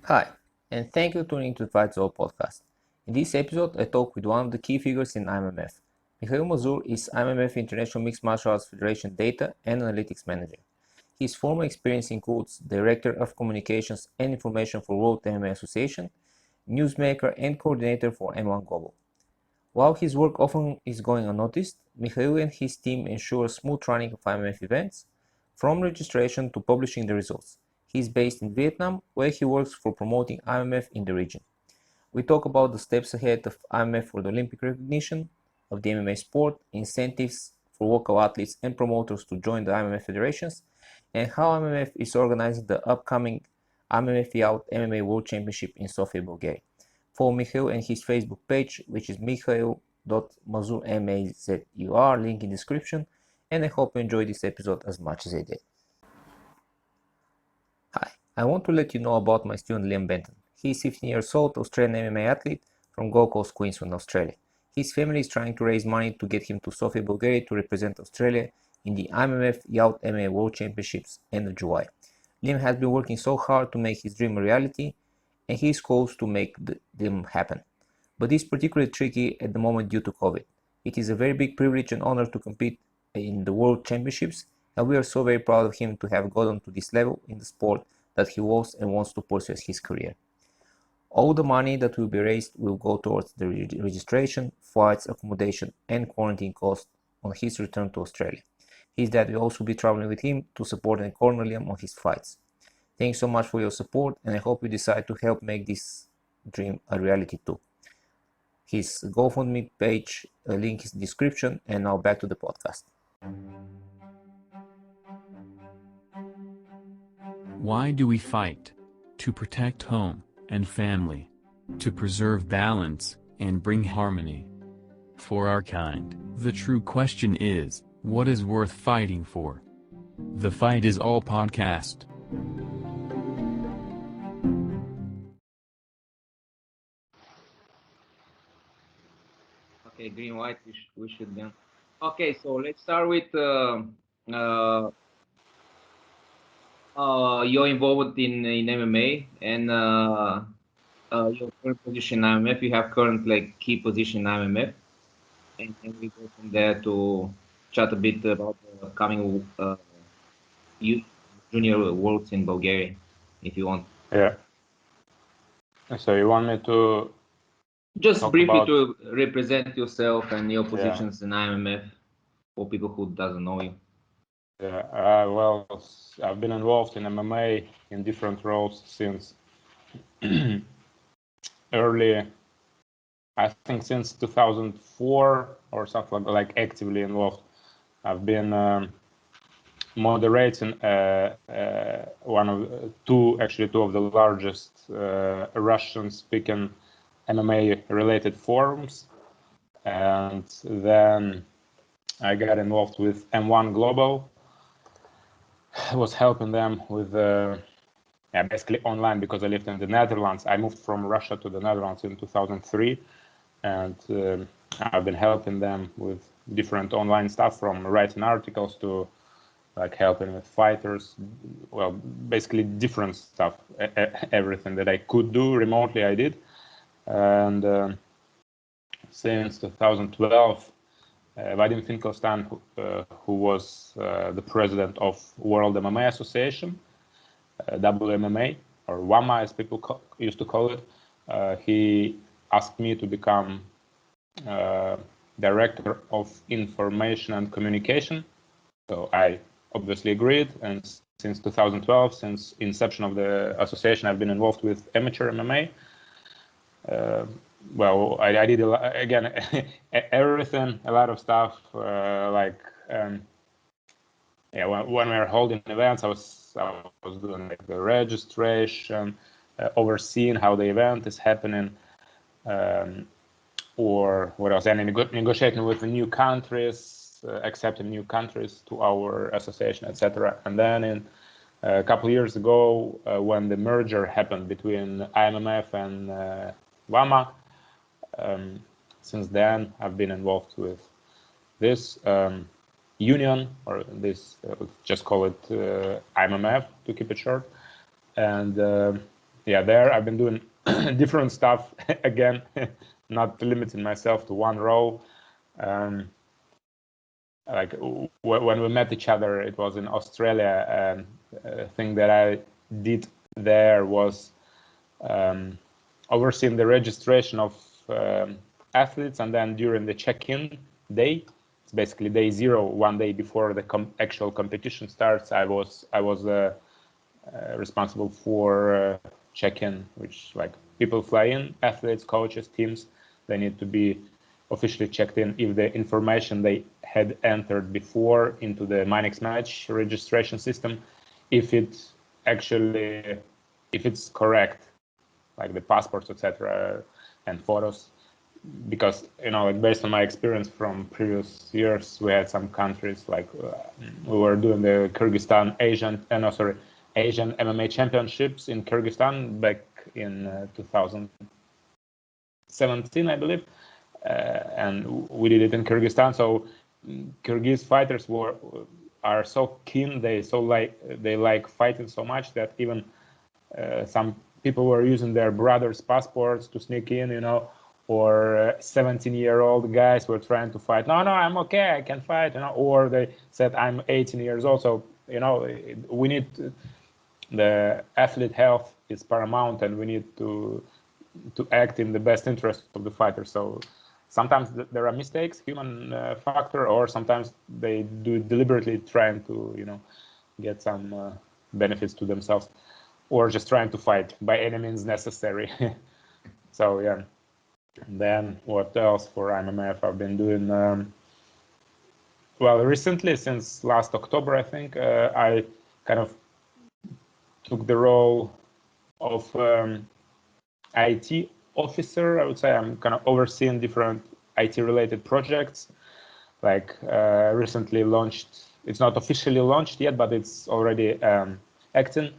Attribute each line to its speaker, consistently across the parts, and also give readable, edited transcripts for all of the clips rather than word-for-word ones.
Speaker 1: Hi, and thank you for tuning to the Fight Zone podcast. In this episode, I talk with one of the key figures in IMMAF. Mikhail Mazur is IMMAF International Mixed Martial Arts Federation Data and Analytics Manager. His former experience includes Director of Communications and Information for World MMA Association, Newsmaker, and Coordinator for M1 Global. While his work often is going unnoticed, Mikhail and his team ensure smooth running of IMMAF events, from registration to publishing the results. He is based in Vietnam, where he works for promoting IMMAF in the region. We talk about the steps ahead of IMMAF for the Olympic recognition of the MMA sport, incentives for local athletes and promoters to join the IMMAF federations, and how IMMAF is organizing the upcoming IMMAF Youth MMA World Championship in Sofia, Bulgaria. Follow Mikhail and his Facebook page, which is mikhail.mazur, link in description, and I hope you enjoyed this episode as much as I did. Hi, I want to let you know about my student Liam Benton. He is 15 years old, Australian MMA athlete from Gold Coast, Queensland, Australia. His family is trying to raise money to get him to Sofia, Bulgaria to represent Australia in the IMMAF Youth MMA World Championships end of July. Liam has been working so hard to make his dream a reality, and he is close to make them happen. But it's particularly tricky at the moment due to COVID. It is a very big privilege and honor to compete in the World Championships, and we are so very proud of him to have gotten to this level in the sport that he loves and wants to pursue as his career. All the money that will be raised will go towards the registration, flights, accommodation, and quarantine costs on his return to Australia. His dad will also be traveling with him to support and corner Liam on his flights. Thanks so much for your support, and I hope you decide to help make this dream a reality too. His GoFundMe page link is in the description, and now back to the podcast.
Speaker 2: Why do we fight? To protect home and family. To preserve balance and bring harmony. For our kind, the true question is, what is worth fighting for? The Fight is All podcast.
Speaker 1: Okay, green white, we should be. Okay, so let's start with you're involved in MMA and your current position in IMMAF. You have current key position in IMMAF, and then we go from there to chat a bit about the coming youth junior worlds in Bulgaria, if you want.
Speaker 3: Yeah. So you want me to
Speaker 1: just
Speaker 3: talk
Speaker 1: briefly
Speaker 3: about...
Speaker 1: to represent yourself and your positions in IMMAF for people who doesn't know you.
Speaker 3: Yeah. Well, I've been involved in MMA in different roles since early, I think since 2004 or something like actively involved. I've been moderating two of the largest Russian-speaking MMA-related forums, and then I got involved with M1 Global. I was helping them with basically online because I lived in the Netherlands. I moved from Russia to the Netherlands in 2003, and I've been helping them with different online stuff, from writing articles to helping with fighters. Well, basically different stuff. Everything that I could do remotely, I did. And since 2012, Vadim Finkelstein, who was the president of World MMA Association, WMMA, or WAMA as people used to call it, he asked me to become Director of Information and Communication. So I obviously agreed, and since 2012, since inception of the association, I've been involved with amateur MMA. Well, I did again everything, a lot of stuff. When we were holding events, I was doing the registration, overseeing how the event is happening, or what else? And negotiating with the new countries, accepting new countries to our association, etc. And then in a couple of years ago, when the merger happened between IMMAF and WAMA, since then I've been involved with this union, or this just call it IMMAF to keep it short, and yeah, there I've been doing different stuff again, not limiting myself to one role. Like when we met each other, it was in Australia, and the thing that I did there was overseeing the registration of athletes, and then during the check-in day, it's basically day zero, one day before the actual competition starts, I was responsible for check-in, which like people fly in, athletes, coaches, teams, they need to be officially checked in if the information they had entered before into the Minex match registration system, if it's correct, like the passports, etc., and photos. Because like based on my experience from previous years, we had some countries like we were doing the Kyrgyzstan Asian MMA Championships in Kyrgyzstan back in 2017, I believe, and we did it in Kyrgyzstan. So Kyrgyz fighters are so keen, they like fighting so much that even some people were using their brothers' passports to sneak in, or 17-year-old guys were trying to fight. No, I'm okay, I can fight, or they said I'm 18 years old. So, we need the athlete health is paramount, and we need to act in the best interest of the fighter. So sometimes there are mistakes, human factor, or sometimes they do it deliberately, trying to, get some benefits to themselves, or just trying to fight by any means necessary. So yeah. And then what else for IMMAF I've been doing? Well, recently, since last October, I think, I kind of took the role of IT officer. I would say I'm kind of overseeing different IT-related projects. Like recently launched, it's not officially launched yet, but it's already active.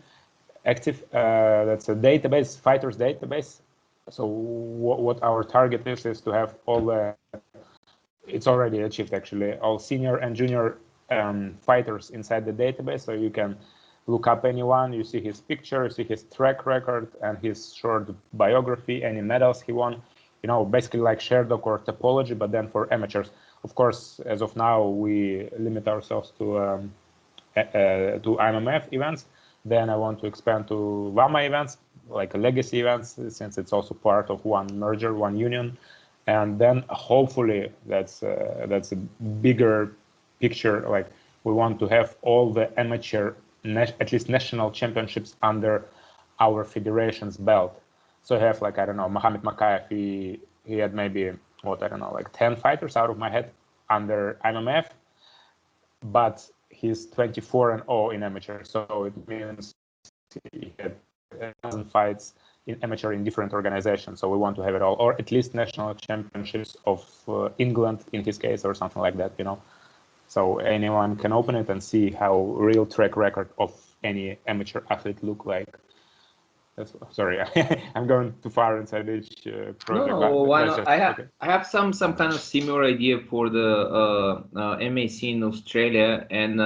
Speaker 3: That's a database, fighters database. So what our target is to have all the, it's already achieved actually, all senior and junior fighters inside the database. So you can look up anyone, you see his picture, you see his track record and his short biography, any medals he won, basically like ShareDoc or topology, but then for amateurs. Of course, as of now, we limit ourselves to IMMAF events. Then I want to expand to VAMA events, like legacy events, since it's also part of one merger, one union. And then hopefully that's a bigger picture. Like we want to have all the amateur, at least national championships under our federation's belt. So I have like, I don't know, Mohamed Makayev, he had maybe, like 10 fighters out of my head under IMMAF, but he's 24-0 in amateur. So it means he had 1,000 fights in amateur in different organizations. So we want to have it all, or at least national championships of England in his case, or something like that, So anyone can open it and see how real track record of any amateur athlete look like. Sorry, I'm going too far inside each project.
Speaker 1: No, why not?
Speaker 3: Just,
Speaker 1: I have some kind of similar idea for the MAC in Australia, and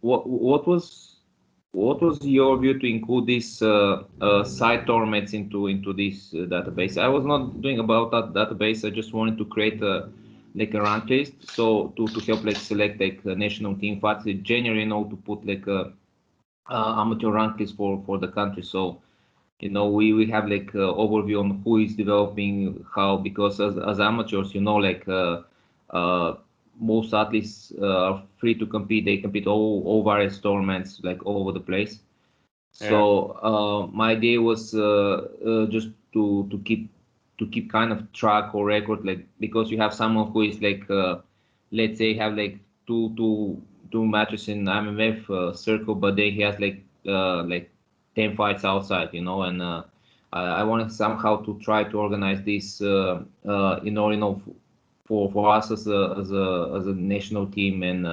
Speaker 1: what was your view to include these side tournaments into this database? I was not doing about that database. I just wanted to create a rank list, so to help select a national team fights. Generally, to put amateur rank list for the country. So we have overview on who is developing how, because as amateurs, most athletes are free to compete. They compete all various tournaments all over the place. So my idea was just to keep kind of track or record, because you have someone who is let's say have two matches in IMMAF circle, but then he has 10 fights outside, and I wanted somehow to try to organize this, for us as a national team, and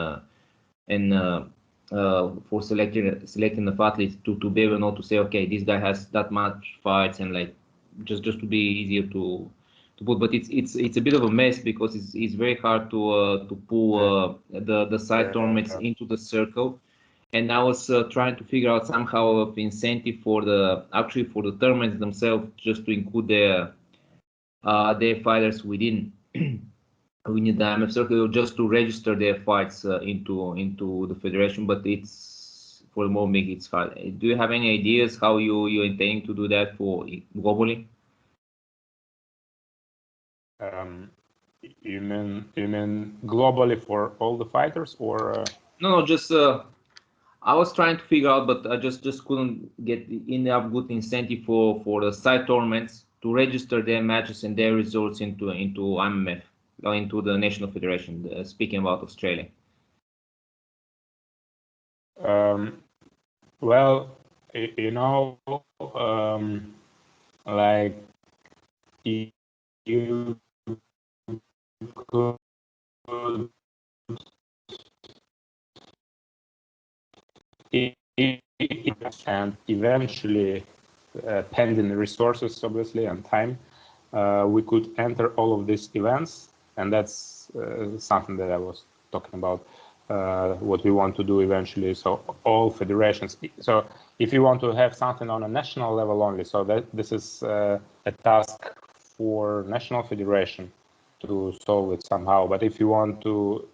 Speaker 1: for selecting the athletes to be able to say, okay, this guy has that much fights, and just to be easier to put. But it's a bit of a mess, because it's very hard to pull the side tournaments into the circle. and I was trying to figure out somehow of incentive for the tournaments themselves, just to include their fighters within within the IMMAF circle, just to register their fights into the federation. But it's, for the moment, it's hard. Do you have any ideas how you're intending to do that for globally?
Speaker 3: You mean globally for all the fighters, or?
Speaker 1: No, just I was trying to figure out, but I just couldn't get enough good incentive for the side tournaments to register their matches and their results into IMMAF, or into the National Federation. Speaking about Australia.
Speaker 3: Well, like you could, and eventually, pending resources, obviously, and time, we could enter all of these events, and that's something that I was talking about. What we want to do eventually, so all federations. So if you want to have something on a national level only, so that this is a task for national federation to solve it somehow. But if you want to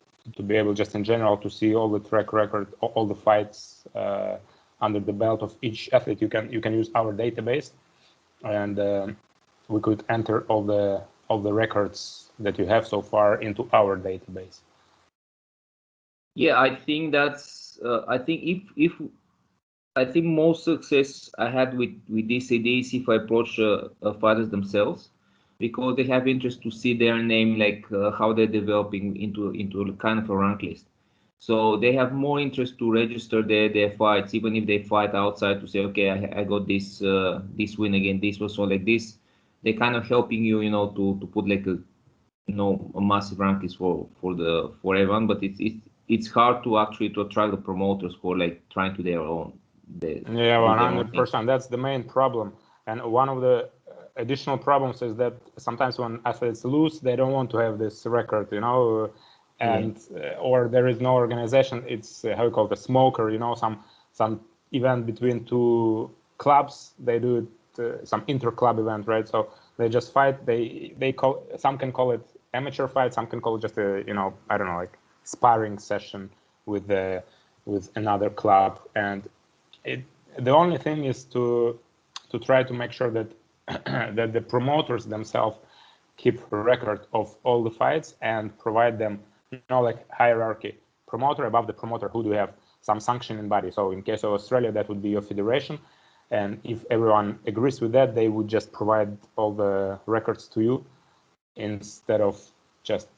Speaker 3: be able, just in general, to see all the track record, all the fights under the belt of each athlete, you can use our database, and we could enter all the records that you have so far into our database.
Speaker 1: Yeah, I think that's. I think if I think most success I had with this idea is if I approach fighters themselves, because they have interest to see their name, like how they're developing into kind of a rank list. So they have more interest to register their fights, even if they fight outside, to say, okay, I got this this win again, this was so like this. They're kind of helping you, to put like a massive rank list for everyone. But it's hard to actually to attract the promoters who are like trying to their own.
Speaker 3: Yeah, 100%. That's the main problem. And one of the additional problems is that sometimes when athletes lose, they don't want to have this record, and or there is no organization. It's how you call it, a smoker, some event between two clubs. They do it, some inter-club event, right? So they just fight. They call, some can call it amateur fight, some can call it just a I don't know, like sparring session with another club. And the only thing is to try to make sure that that the promoters themselves keep a record of all the fights and provide them, like hierarchy. Promoter above the promoter, who do have some sanctioning body. So in case of Australia, that would be your federation. And if everyone agrees with that, they would just provide all the records to you instead of just,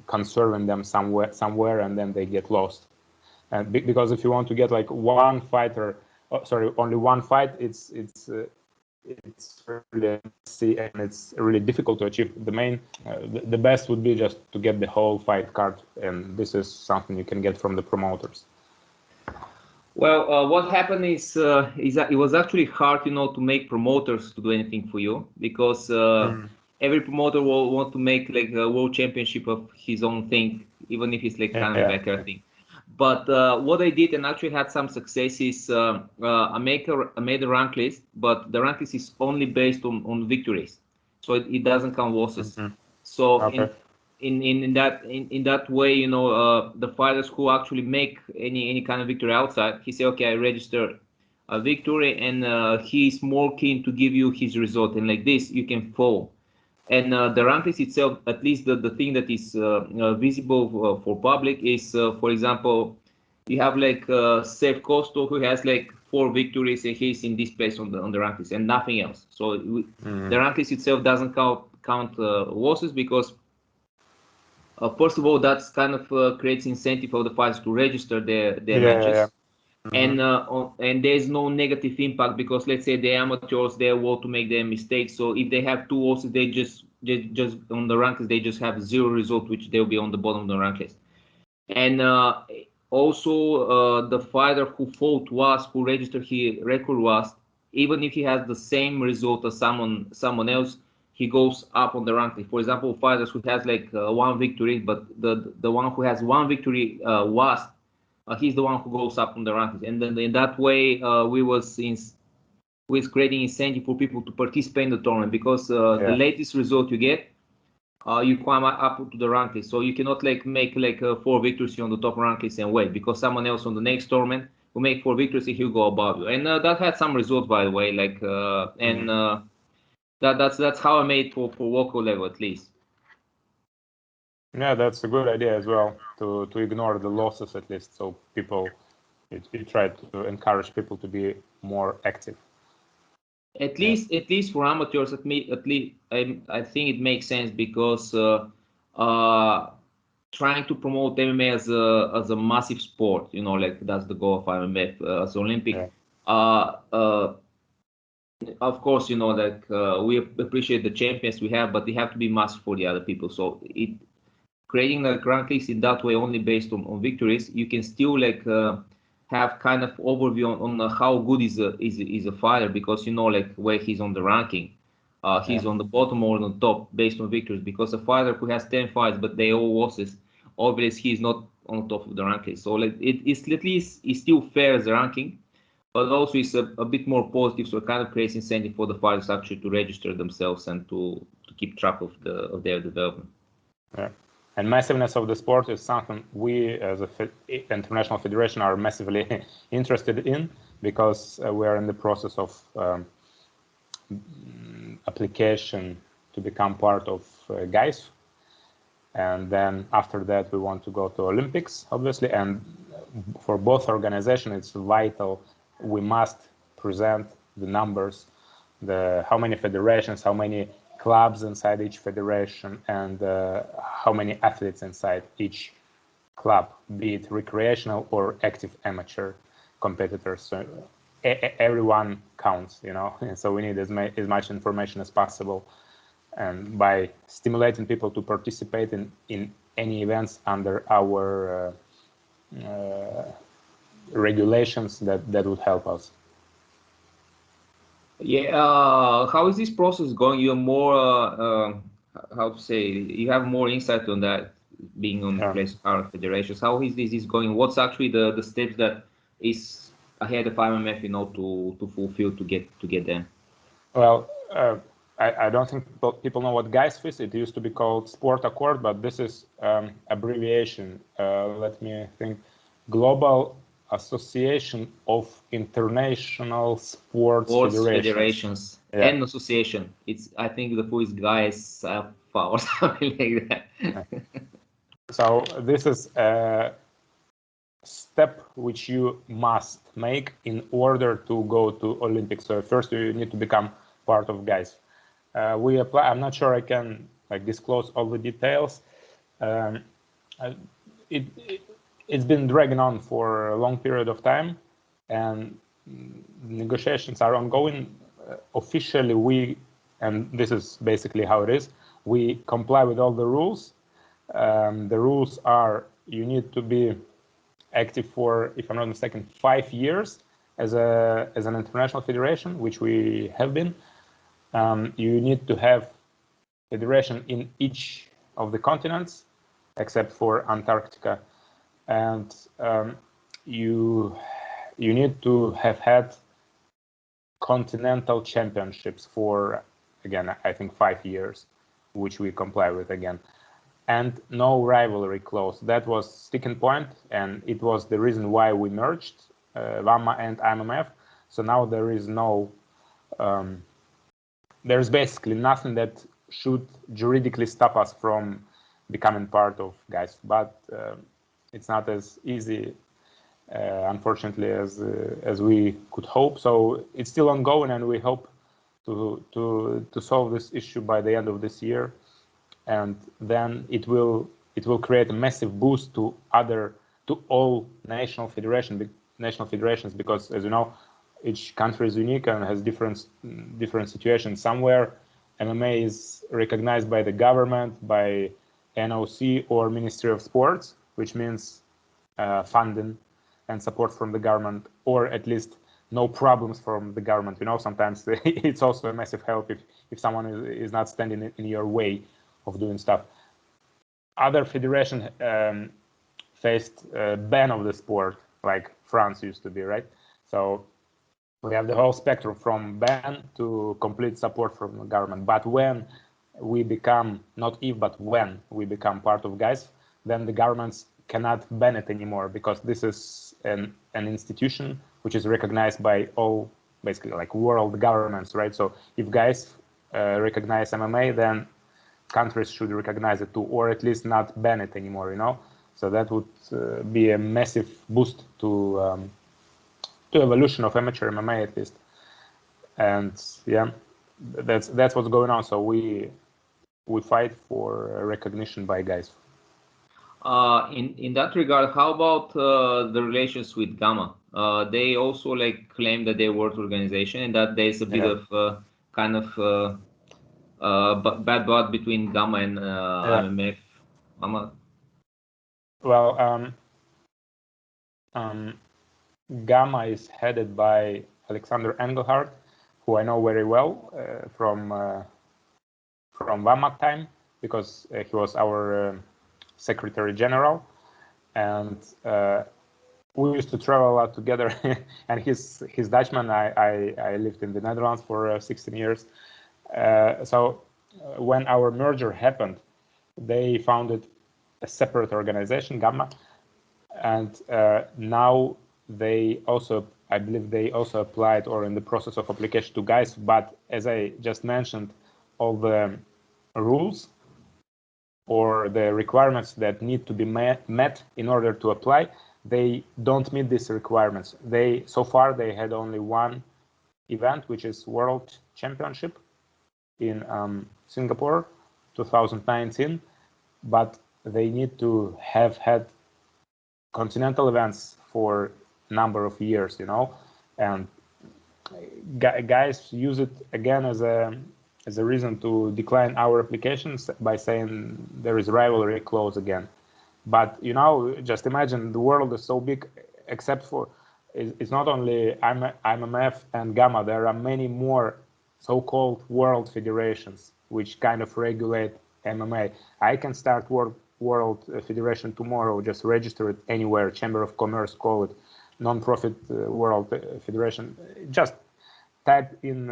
Speaker 3: conserving them somewhere and then they get lost. And because if you want to get like one fighter, only one fight, it's really easy and it's really difficult to achieve. The best would be just to get the whole fight card, and this is something you can get from the promoters.
Speaker 1: Well, what happened is that it was actually hard, to make promoters to do anything for you, because every promoter will want to make like a world championship of his own thing, even if it's like kind of a backyard thing. But what I did, and actually had some success, is I made a rank list, but the rank list is only based on victories, so it doesn't count losses. So in that way, the fighters who actually make any kind of victory outside, he say, okay, I register a victory, and he's more keen to give you his result, and like this you can follow. And the rank list itself, at least the thing that is visible for public is, for example, you have like Seth Costo, who has like 4 victories, and he's in this place on the rank list, and nothing else. So the rank list itself doesn't count losses, because first of all, that's kind of creates incentive for the fighters to register their matches. And there's no negative impact, because let's say the amateurs, they want to make their mistakes. So if they have 2 losses, they just on the rank list, they just have 0 result, which they'll be on the bottom of the rank list. And also the fighter who fought last, who registered his record last, even if he has the same result as someone else, he goes up on the rank list. For example, fighters who has like 1 victory, but the one who has 1 victory last, he's the one who goes up on the rankings. And then in that way, with creating incentive for people to participate in the tournament, because the latest result you get, you climb up to the rank list. So you cannot like make like 4 victories on the top rank list and wait, because someone else on the next tournament will make 4 victories and he'll go above you. And that had some results, by the way. Like that's how I made for local level at least.
Speaker 3: Yeah, that's a good idea as well, to ignore the losses at least, so people, you try to encourage people to be more active.
Speaker 1: At least for amateurs, at least I think it makes sense, because trying to promote MMA as a massive sport, you know, like that's the goal of IMMAF as Olympic. Of course, you know, like we appreciate the champions we have, but they have to be massive for the other people. So creating a rank list in that way, only based on victories, you can still like have kind of overview on how good is a fighter, because you know like where he's on the ranking. He's on the bottom or on the top based on victories, because a fighter who has 10 fights but they all losses, obviously he's not on top of the ranking. So like it's at least it's still fair as a ranking, but also it's a bit more positive, so it kind of creates incentive for the fighters actually to register themselves and to keep track of their development.
Speaker 3: Yeah. And massiveness of the sport is something we as a international federation are massively interested in, because we are in the process of application to become part of GAIS. And then after that, we want to go to Olympics, obviously. And for both organizations, it's vital. We must present the numbers, how many federations, how many clubs inside each federation, and how many athletes inside each club, be it recreational or active amateur competitors. So everyone counts, you know. So we need as much information as possible, and by stimulating people to participate in any events under our regulations, that would help us.
Speaker 1: Yeah, how is this process going? You're more, how to say, you have more insight on that, being on the place of our federations. How is this going? What's actually the steps that is ahead of IMMAF, you know, to fulfill to get there?
Speaker 3: Well, I don't think people know what GAIS is. It used to be called Sport Accord, but this is abbreviation. Let me think. Global Association of International Sports Federations.
Speaker 1: And association. I think the full is GAIS or something like that.
Speaker 3: So this is a step which you must make in order to go to Olympics. So first you need to become part of GAIS. We apply. I'm not sure I can like disclose all the details. It's been dragging on for a long period of time, and negotiations are ongoing. Officially, and this is basically how it is, we comply with all the rules. The rules are you need to be active for, if I'm not mistaken, 5 years as an international federation, which we have been. You need to have federation in each of the continents, except for Antarctica, and you need to have had continental championships for, again, I think 5 years, which we comply with again, and no rivalry clause. That was sticking point, and it was the reason why we merged WAMA and IMMAF. So now there is no there's basically nothing that should juridically stop us from becoming part of GAIS, but it's not as easy, unfortunately, as we could hope. So it's still ongoing, and we hope to solve this issue by the end of this year, and then it will create a massive boost to all national federations, because, as you know, each country is unique and has different situations. Somewhere MMA is recognized by the government, by NOC or Ministry of Sports, which means funding and support from the government, or at least no problems from the government. You know, sometimes it's also a massive help if someone is not standing in your way of doing stuff. Other federations faced a ban of the sport like France used to be, right? So we have the whole spectrum from ban to complete support from the government. But when we become, not if, but when we become part of GAIS, then the governments cannot ban it anymore, because this is an institution which is recognized by all, basically like world governments, right? So if GAIS recognize MMA, then countries should recognize it too, or at least not ban it anymore, you know? So that would be a massive boost to evolution of amateur MMA at least. And yeah, that's what's going on. So we fight for recognition by GAIS.
Speaker 1: In that regard, how about the relations with Gamma? They also like claim that they're a world organization and that there's a bit of kind of bad blood between Gamma and IMMAF.
Speaker 3: Well, Gamma is headed by Alexander Engelhardt, who I know very well from WAMAC time, because he was our Secretary General, and we used to travel a lot together. And he's Dutchman. I lived in the Netherlands for 16 years. So when our merger happened, they founded a separate organization, Gamma, and now they also, I believe they also applied or in the process of application to GAIS. But as I just mentioned, all the rules or the requirements that need to be met in order to apply, they don't meet these requirements. So far they had only one event, which is World Championship in Singapore 2019, but they need to have had continental events for a number of years, you know, and GAIS use it again as a reason to decline our applications by saying there is rivalry clause again. But you know, just imagine, the world is so big, except for it's not only IMMAF and Gamma. There are many more so-called world federations which kind of regulate MMA. I can start world federation tomorrow, just register it anywhere, Chamber of Commerce, call it non-profit world federation. Just type in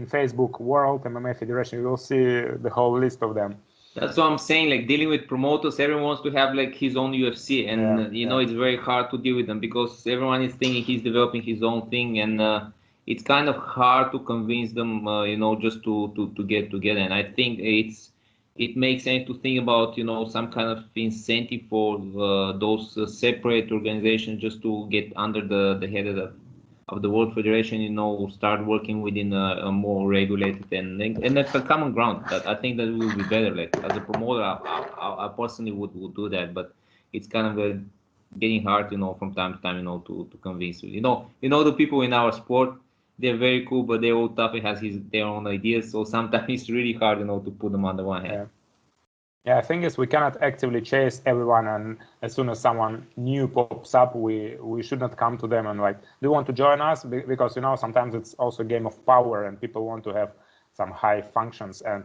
Speaker 3: Facebook World MMA Federation, you will see the whole list of them.
Speaker 1: That's what I'm saying, like dealing with promoters, everyone wants to have like his own UFC, and you know, it's very hard to deal with them because everyone is thinking he's developing his own thing, and it's kind of hard to convince them, you know, just to get together. And I think it makes sense to think about, you know, some kind of incentive for those separate organizations just to get under the head of the World Federation, you know, start working within a more regulated and that's a common ground. That I think that will be better. Like as a promoter, I personally would do that, but it's kind of getting hard, you know, from time to time, you know, to convince you. You know, the people in our sport, they're very cool, but they're all tough and has their own ideas. So sometimes it's really hard, you know, to put them under one hand.
Speaker 3: Yeah, the thing is, we cannot actively chase everyone, and as soon as someone new pops up, we should not come to them and like, do you want to join us? Because, you know, sometimes it's also a game of power, and people want to have some high functions, and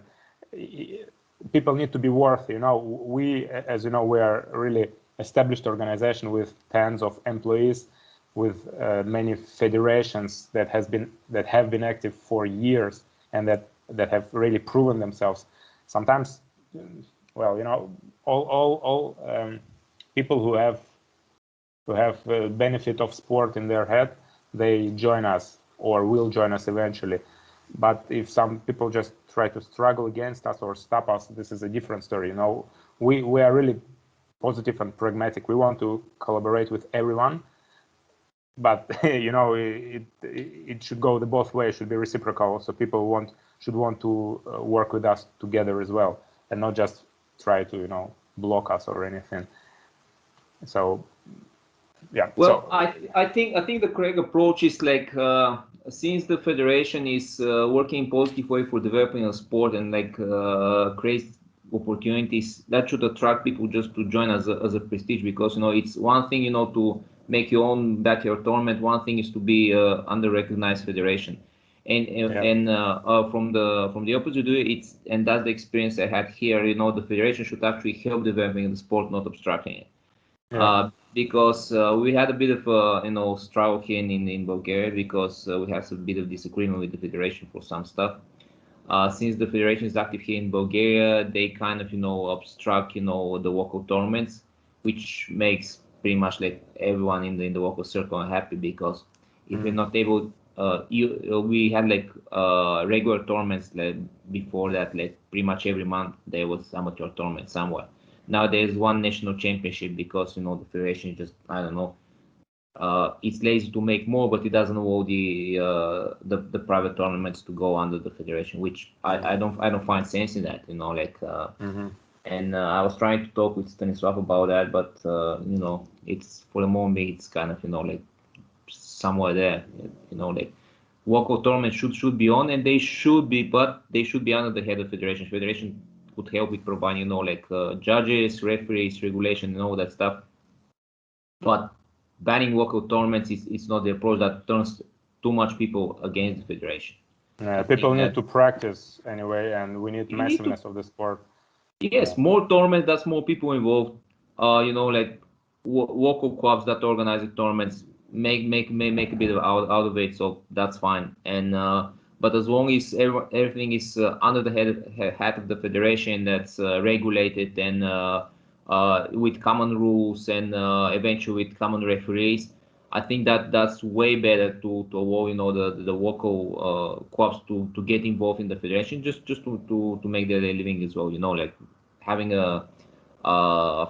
Speaker 3: people need to be worth, you know. We, as you know, we are a really established organization with tens of employees, with many federations that have been active for years, and that have really proven themselves. Sometimes, well, you know, all people who have benefit of sport in their head, they join us or will join us eventually. But if some people just try to struggle against us or stop us, this is a different story. You know, we are really positive and pragmatic. We want to collaborate with everyone, but you know, it should go the both ways. It should be reciprocal. So people should want to work with us together as well, and not just try to, you know, block us or anything. So yeah.
Speaker 1: Well, so I think the correct approach is like since the federation is working in positive way for developing a sport and like creates opportunities, that should attract people just to join as a prestige, because, you know, it's one thing, you know, to make your own backyard tournament. One thing is to be under recognized federation. And from the opposite, and that's the experience I had here. You know, the federation should actually help developing the sport, not obstructing it. because we had a bit of struggle here in Bulgaria because we had a bit of disagreement with the federation for some stuff. Since the federation is active here in Bulgaria, they kind of obstruct the local tournaments, which makes pretty much like everyone in the local circle unhappy because if we're not able, we had like regular tournaments like before that, like pretty much every month there was amateur tournament somewhere. Now there's one national championship because the federation just, I don't know, it's lazy to make more, but it doesn't allow the private tournaments to go under the federation, which I don't find sense in that, And I was trying to talk with Stanislav about that, but it's for the moment it's kind of like somewhere there, like local tournaments should be on, and they should be, but they should be under the head of federation. Federation could help with providing judges, referees, regulation, and all that stuff, but banning local tournaments is not the approach. That turns too much people against the federation.
Speaker 3: People need to practice anyway, and we need massiveness of the sport.
Speaker 1: Yes, more tournaments, that's more people involved. Like local clubs that organize the tournaments make a bit of out of it, so that's fine. And but as long as everything is under the head of the federation, that's regulated and with common rules and eventually with common referees, I think that's way better to allow the local clubs to get involved in the federation just to make their living as well. Like having a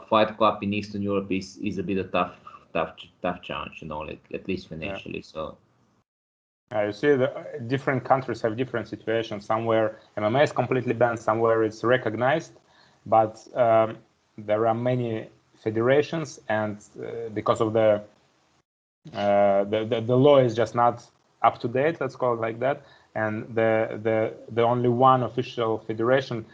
Speaker 1: fight club in Eastern Europe is a bit of tough challenge. Like at least financially. So.
Speaker 3: You see, the different countries have different situations. Somewhere MMA is completely banned, somewhere it's recognized, but there are many federations, and because of the law is just not up to date, let's call it like that, and the only one official federation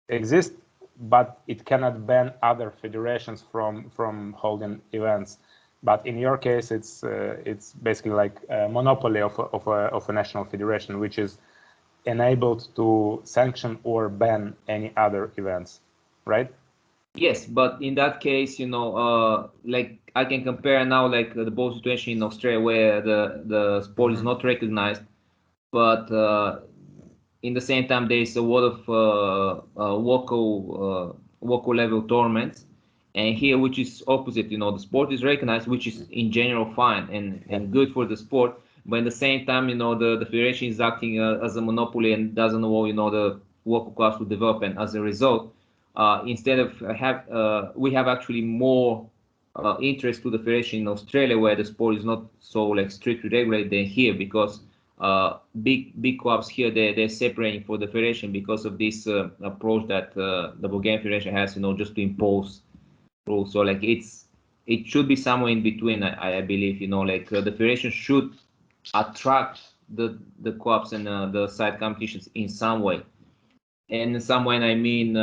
Speaker 3: exists, but it cannot ban other federations from holding events. But in your case, it's basically like a monopoly of a national federation, which is enabled to sanction or ban any other events, right?
Speaker 1: Yes, but in that case, like I can compare now, like the both situation in Australia where the sport is not recognized, but in the same time there is a lot of local level tournaments, and here which is opposite. The sport is recognized, which is in general fine and good for the sport, but at the same time, the federation is acting as a monopoly and doesn't allow the local clubs to develop, and as a result. Instead of we have actually more interest to the federation in Australia, where the sport is not so like strictly regulated than here, because big clubs here they're separating for the federation because of this approach that the Bulgarian federation has, just to impose rules. So like it should be somewhere in between. I believe like the federation should attract the clubs and the side competitions in some way. And in some way, I mean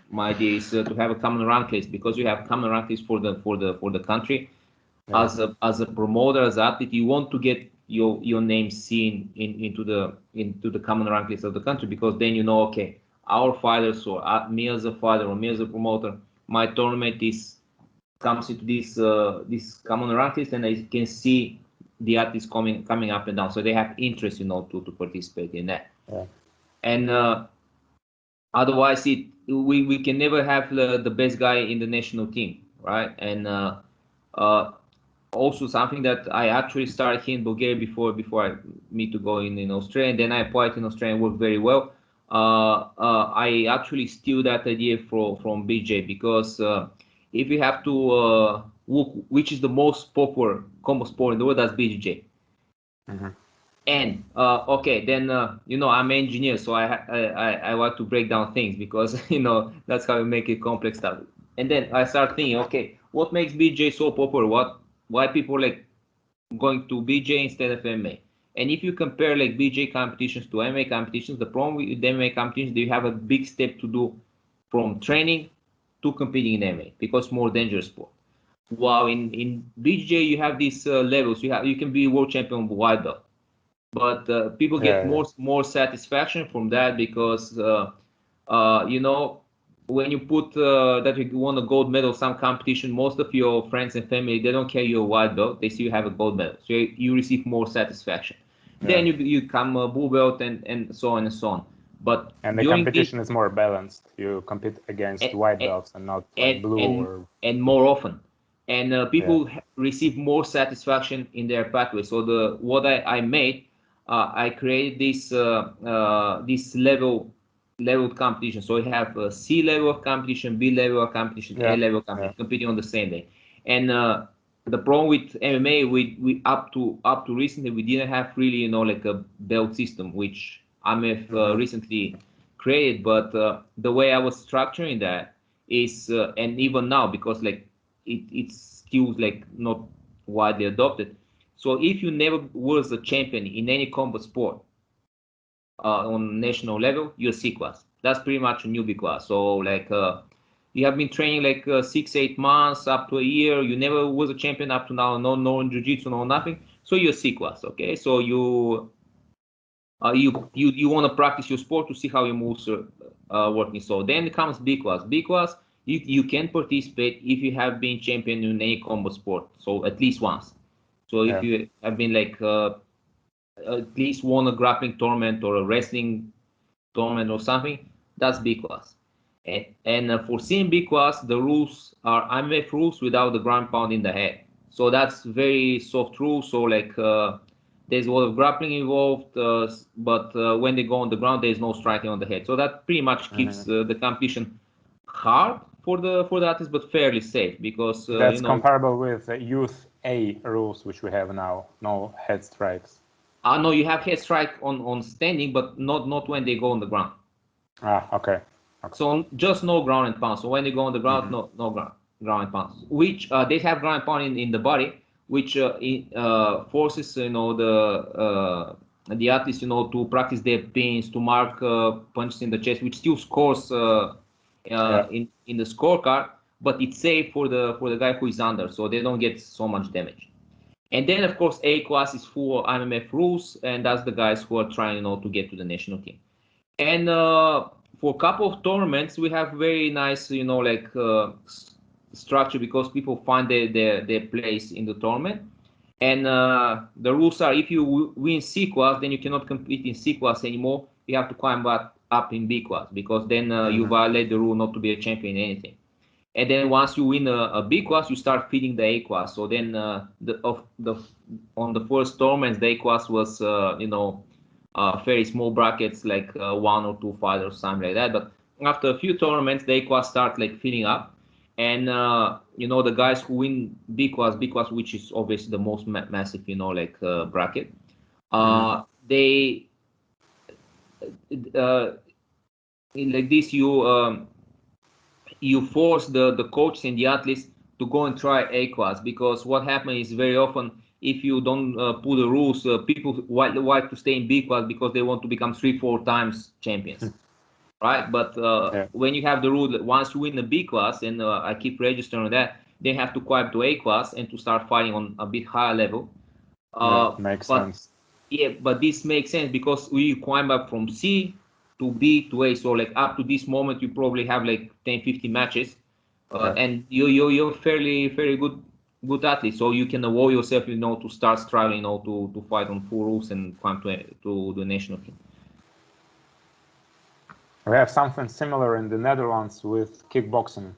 Speaker 1: my idea is to have a common rank list, because you have common rank list for the country. Yeah. As a promoter, as an athlete, you want to get your name seen into the common rank list of the country, because then okay, our fighters or me as a fighter or me as a promoter, my tournament comes into this common rank list, and I can see the athletes coming up and down, so they have interest to participate in that. Yeah. And otherwise, we can never have the best guy in the national team, right? And also something that I actually started here in Bulgaria before me to go in Australia, and then I applied in Australia and worked very well. I actually steal that idea from BJ, because if you have to look which is the most popular combo sport in the world, that's BJ. Mm-hmm. And okay, then I'm an engineer, so I like to break down things, because that's how you make it complex stuff. And then I start thinking, okay, what makes BJ so popular? Why people like going to BJ instead of MMA? And if you compare like BJ competitions to MMA competitions, the problem with the MMA competitions, they have a big step to do from training to competing in MMA, because more dangerous sport. While in BJ you have these levels, you can be world champion white belt. But people get more satisfaction from that, because when you put that you won a gold medal some competition, most of your friends and family, they don't care you're a white belt, they see you have a gold medal, so you receive more satisfaction. Then you become a blue belt and so on and so on. But
Speaker 3: and the competition is more balanced. You compete against white belts and not like blue
Speaker 1: and more often, and people receive more satisfaction in their pathway. So what I made, I created this leveled competition. So we have a C level of competition, B level of competition, A level of competition, competing on the same day. And the problem with MMA, we up to recently, we didn't have really, you know, like a belt system, which IMMAF recently created. But the way I was structuring that is, and even now, because like it's still like not widely adopted. So if you never was a champion in any combat sport, on national level, you're C class. That's pretty much a newbie class. So like you have been training like 6-8 months up to a year. You never was a champion up to now. No in jiu-jitsu, no nothing. So you're C class. Okay. So you want to practice your sport to see how your moves are working. So then comes B class. B class, you can participate if you have been champion in any combat sport. So at least once. So if you have been like at least won a grappling tournament or a wrestling tournament or something, that's B class. And for C and B class, the rules are IMMAF rules without the ground pound in the head. So that's very soft rules. So like there's a lot of grappling involved, but when they go on the ground, there's no striking on the head. So that pretty much keeps the competition hard for the athletes, but fairly safe, because
Speaker 3: that's
Speaker 1: you know,
Speaker 3: comparable with youth A rules, which we have now. No head strikes.
Speaker 1: No, you have head strike on standing, but not when they go on the ground.
Speaker 3: Okay.
Speaker 1: So just no ground and pound. So when they go on the ground, no ground and pound. Which they have ground and pound in the body, which forces, you know, the athletes, you know, to practice their pins, to mark punches in the chest, which still scores in the scorecard, but it's safe for the guy who is under, so they don't get so much damage. And then, of course, A class is full of IMMAF rules, and that's the guys who are trying, you know, to get to the national team. And for a couple of tournaments, we have very nice, you know, like structure, because people find their place in the tournament. And the rules are, if you win C class, then you cannot compete in C class anymore. You have to climb up in B class, because then you violate the rule not to be a champion in anything. And then once you win a B class, you start feeding the A class. So then on the first tournaments, the A class was you know, very small brackets, like 1 or 2 fighters or something like that. But after a few tournaments, the A class start like filling up, and you know, the guys who win B class, which is obviously the most massive, you know, like bracket, they like this, you force the coaches and the athletes to go and try A class, because what happens is very often, if you don't put the rules, people like to stay in B class because they want to become 3-4 times champions, right? But when you have the rule that once you win the B class, and I keep registering that, they have to climb to A class and to start fighting on a bit higher level.
Speaker 3: Makes sense.
Speaker 1: Yeah, but this makes sense because we climb up from C to B to A. So like up to this moment, you probably have like 10-15 matches, and you're fairly good athlete. So you can avoid yourself, you know, to start struggling, you know, to fight on full rules and climb to the national team.
Speaker 3: We have something similar in the Netherlands with kickboxing.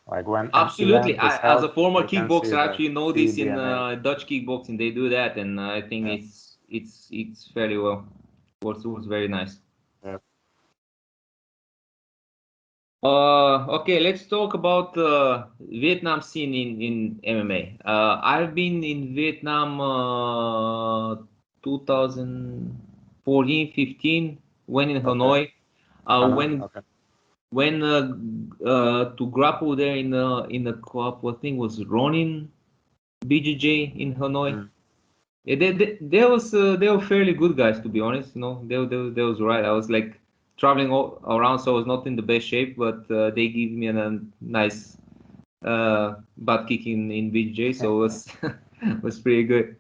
Speaker 3: Like when
Speaker 1: absolutely, as a former
Speaker 3: you can
Speaker 1: kickboxer, I actually know this in
Speaker 3: CBMA.
Speaker 1: Dutch kickboxing. They do that, and I think it's fairly well. It was very nice. Okay, let's talk about Vietnam scene in MMA. I've been in Vietnam 2014, 15, when in Hanoi. When to grapple there in the club, I think was Ronin BJJ in Hanoi. Yeah, they were fairly good guys, to be honest. You know, they was right. I was like traveling all around, so I was not in the best shape, but they give me a nice butt kick in BJJ, so it was was pretty good.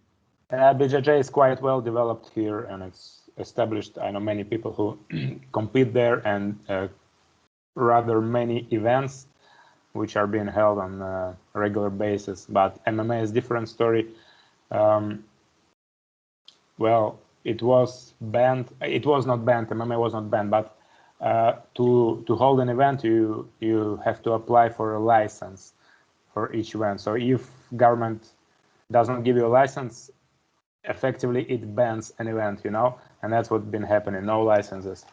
Speaker 3: BJJ is quite well developed here, and it's established. I know many people who compete there and rather many events which are being held on a regular basis. But MMA is a different story. Well, it was banned. It was not banned. MMA was not banned, but to hold an event, you have to apply for a license for each event. So if government doesn't give you a license, effectively it bans an event, you know, and that's what's been happening. No licenses,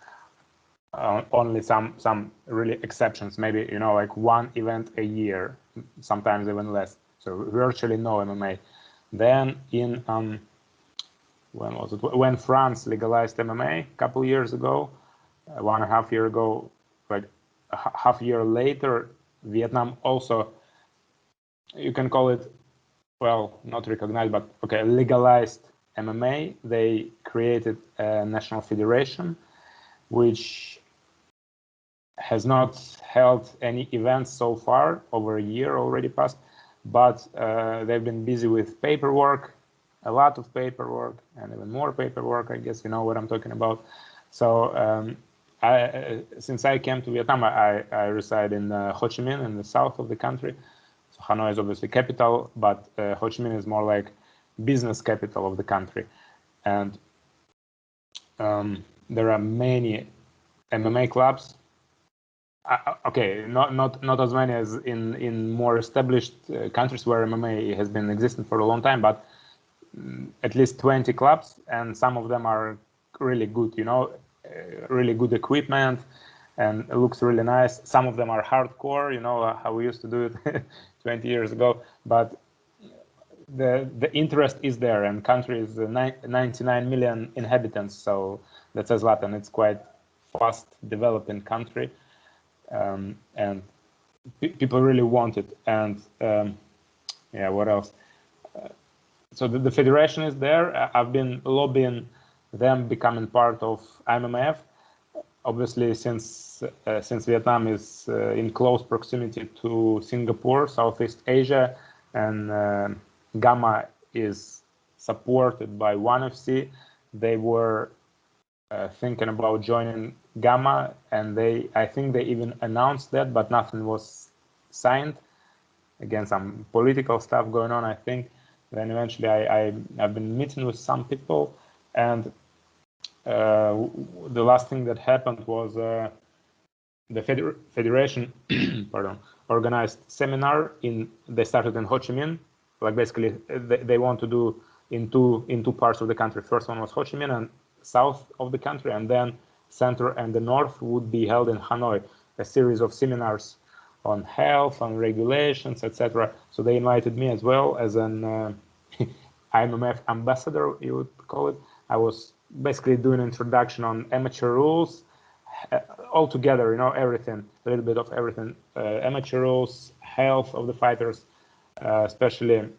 Speaker 3: only some really exceptions. Maybe, you know, like one event a year, sometimes even less. So virtually no MMA. Then in when was it? When France legalized MMA a couple years ago, 1.5 years ago, like half year later, Vietnam also, you can call it, well, not recognized, but okay, legalized MMA. They created a national federation, which has not held any events so far, over a year already passed, but they've been busy with paperwork, a lot of paperwork, and even more paperwork, I guess you know what I'm talking about. So since I came to Vietnam, I reside in Ho Chi Minh in the south of the country. So Hanoi is obviously capital, but Ho Chi Minh is more like business capital of the country. And there are many MMA clubs. Okay, not as many as in more established countries where MMA has been existing for a long time, but at least 20 clubs, and some of them are really good, you know, really good equipment, and it looks really nice. Some of them are hardcore, you know, how we used to do it 20 years ago, but the interest is there, and country is 99 million inhabitants, so that says a lot, and it's quite fast developing country, and people really want it. And yeah, what else? So the federation is there. I've been lobbying them becoming part of IMMAF. Obviously, since Vietnam is in close proximity to Singapore, Southeast Asia, and Gamma is supported by ONE FC, they were thinking about joining Gamma, and I think they even announced that, but nothing was signed. Again, some political stuff going on, I think. Then eventually I've been meeting with some people, and the last thing that happened was the federation pardon, organized seminar they started in Ho Chi Minh. Like basically they want to do in two parts of the country. First one was Ho Chi Minh and south of the country, and then center and the north would be held in Hanoi, a series of seminars on health, on regulations, etc. So they invited me as well as an IMMF ambassador, you would call it. I was basically doing an introduction on amateur rules, all together, you know, everything, a little bit of everything, amateur rules, health of the fighters, especially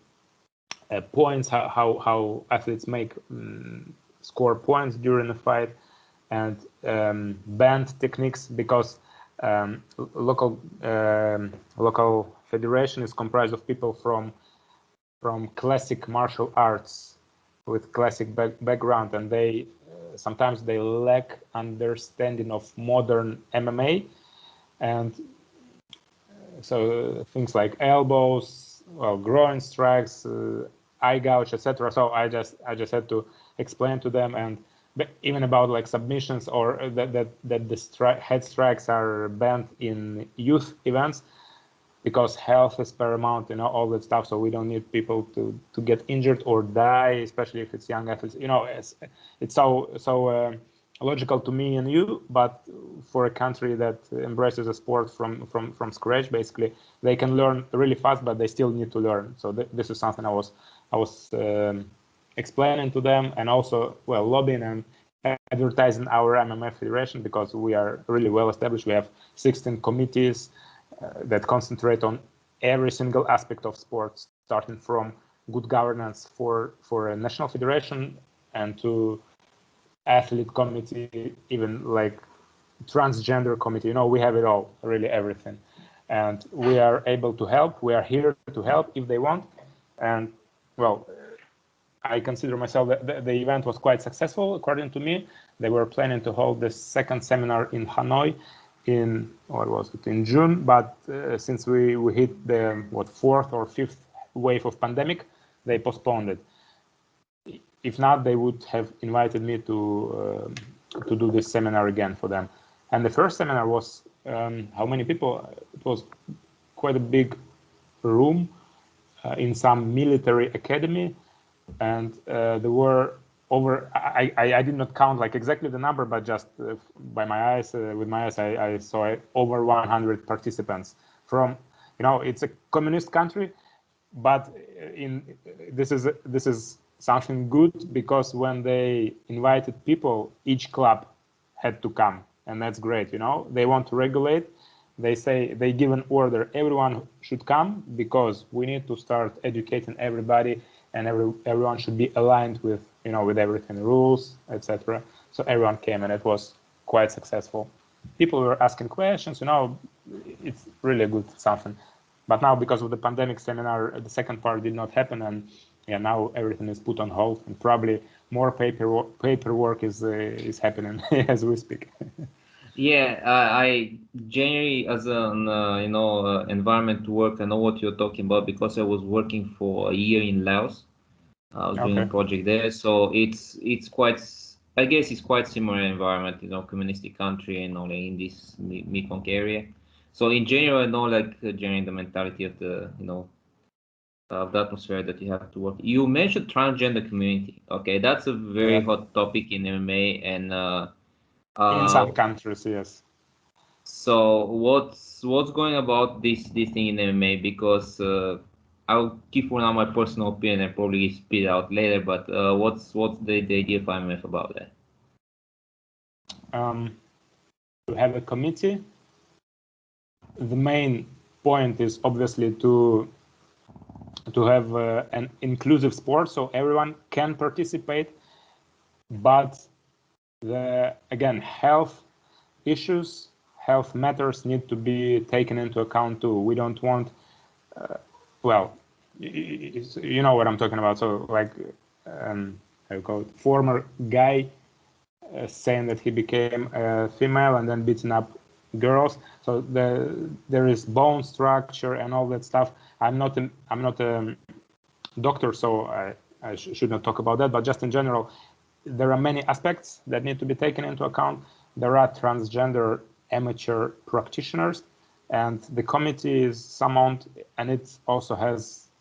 Speaker 3: points, how athletes make score points during the fight, and band techniques, because local federation is comprised of people from classic martial arts with classic background, and they sometimes they lack understanding of modern MMA, and so things like elbows, well, groin strikes, eye gouge, etc. So I just had to explain to them, and even about like submissions, or that the head strikes are banned in youth events, because health is paramount, you know, all that stuff. So we don't need people to get injured or die, especially if it's young athletes. You know, it's so logical to me and you, but for a country that embraces a sport from scratch, basically, they can learn really fast, but they still need to learn. So this is something I was explaining to them, and also, well, lobbying and advertising our IMMF federation, because we are really well established. We have 16 committees that concentrate on every single aspect of sports, starting from good governance for a national federation, and to athlete committee, even like transgender committee. You know, we have it all, really everything, and we are able to help. We are here to help if they want. And well, I consider myself that the event was quite successful, according to me. They were planning to hold the second seminar in Hanoi in, what was it, in June, but since we hit the fourth or fifth wave of pandemic, they postponed it. If not, they would have invited me to do this seminar again for them. And the first seminar was how many people? It was quite a big room in some military academy, and there were over, I did not count like exactly the number, but just by my eyes, with my eyes, I saw over 100 participants from, it's a communist country, but this is something good, because when they invited people, each club had to come, and that's great. They want to regulate. They say, they give an order, everyone should come, because we need to start educating everybody, and everyone should be aligned with with everything, rules, etc. So everyone came, and it was quite successful. People were asking questions. It's really a good something. But now, because of the pandemic seminar, the second part did not happen, and now everything is put on hold, and probably more paperwork is happening as we speak.
Speaker 1: Yeah, I generally, as an environment work, I know what you're talking about, because I was working for a year in Laos. I was doing a project there, so it's quite, I guess it's quite similar environment, communistic country, and like in this Mekong area. So in general, I know like generally the mentality of the of the atmosphere that you have to work. You mentioned transgender community. Okay, that's a very hot topic in MMA, and
Speaker 3: in some countries, yes.
Speaker 1: so what's going about this thing in MMA? Because I'll give for now my personal opinion and probably spit it out later. But what's the idea of IMMAF about that?
Speaker 3: To have a committee. The main point is obviously to have an inclusive sport, so everyone can participate, but again, health issues, health matters need to be taken into account too. We don't want, well, you know what I'm talking about. So like, how you call it, former guy saying that he became a female and then beating up girls. So there is bone structure and all that stuff. I'm not a doctor, so I should not talk about that. But just in general, there are many aspects that need to be taken into account. There are transgender amateur practitioners, and the committee is summoned, and it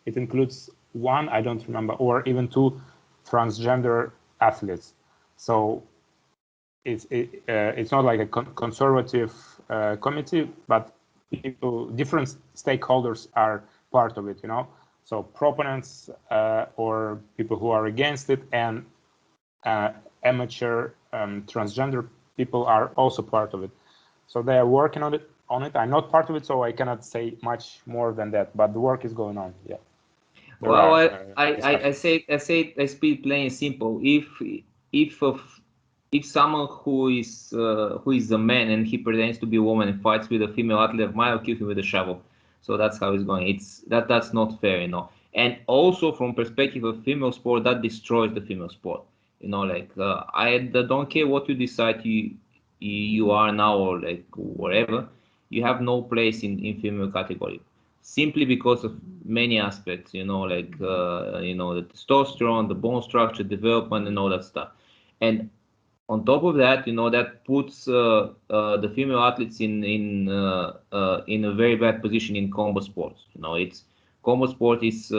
Speaker 3: includes one, I don't remember, or even two transgender athletes. So it's not like a conservative committee, but different stakeholders are part of it, So proponents or people who are against it, and amateur transgender people are also part of it. So they are working on it. I'm not part of it, so I cannot say much more than that. But the work is going on. Yeah.
Speaker 1: Well, I speak plain and simple. If someone who is a man and he pretends to be a woman and fights with a female athlete, might kill him with a shovel. So that's how it's going. That's not fair, And also from perspective of female sport, that destroys the female sport. I don't care what you decide you are now, or like whatever, you have no place in female category, simply because of many aspects, the testosterone, the bone structure development, and all that stuff. And on top of that, that puts the female athletes in a very bad position in combo sports. Combo sport is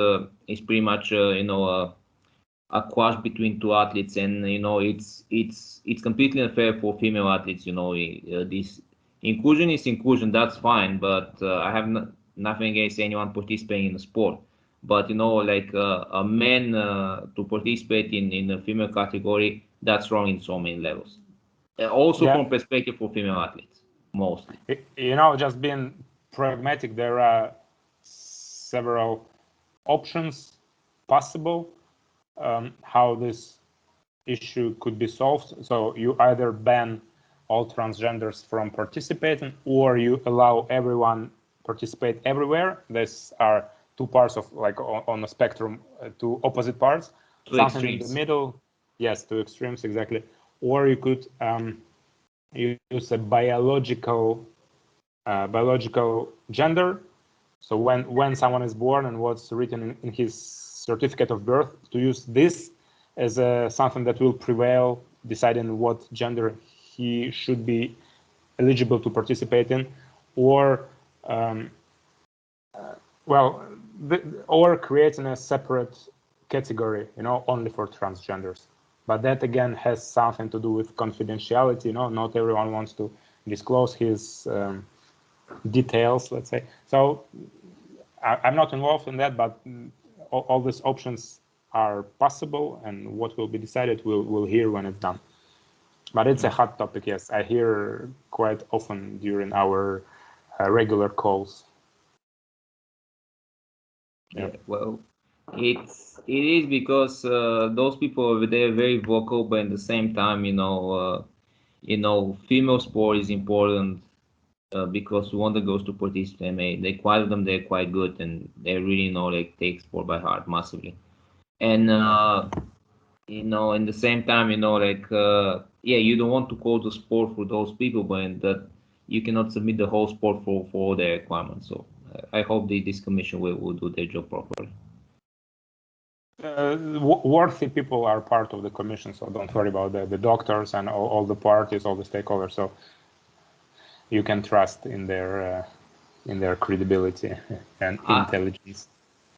Speaker 1: pretty much a clash between two athletes, and it's completely unfair for female athletes. This inclusion is inclusion, that's fine, but I have nothing against anyone participating in the sport. But a man to participate in a female category, that's wrong in so many levels. Also from perspective for female athletes, mostly.
Speaker 3: Just being pragmatic, there are several options possible how this issue could be solved. So you either ban all transgenders from participating, or you allow everyone participate everywhere. These are two parts of, like, on the spectrum, two opposite parts.
Speaker 1: Two
Speaker 3: Something
Speaker 1: extremes.
Speaker 3: in the middle. Yes, two extremes, exactly. Or you could use a biological biological gender. So when someone is born and what's written in his certificate of birth, to use this as something that will prevail, deciding what gender he should be eligible to participate in, or or creating a separate category, only for transgenders. But that again has something to do with confidentiality. Not everyone wants to disclose his details, let's say. So I'm not involved in that, but all these options are possible, and what will be decided we'll hear when it's done. But it's a hot topic, yes. I hear quite often during our regular calls.
Speaker 1: Yeah, well, it is because those people over there are very vocal, but at the same time, female sport is important because one that goes to participate, they quite of them they're quite good and they really take sport by heart massively. And in the same time, you don't want to call the sport for those people, but that you cannot submit the whole sport for all their requirements. So I hope this commission will do their job properly.
Speaker 3: Worthy people are part of the commission, so don't worry about the doctors and all the parties, all the stakeholders. So you can trust in their credibility and intelligence.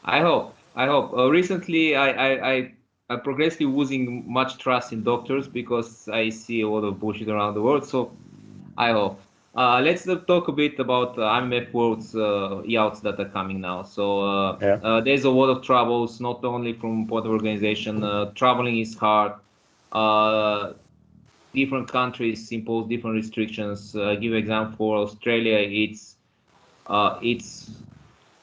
Speaker 1: I hope. Recently, I progressively losing much trust in doctors because I see a lot of bullshit around the world. So I hope. Let's talk a bit about IMMAF World's yachts that are coming now. So there's a lot of troubles, not only from port organization. Traveling is hard. Different countries impose different restrictions. Give example for Australia, it's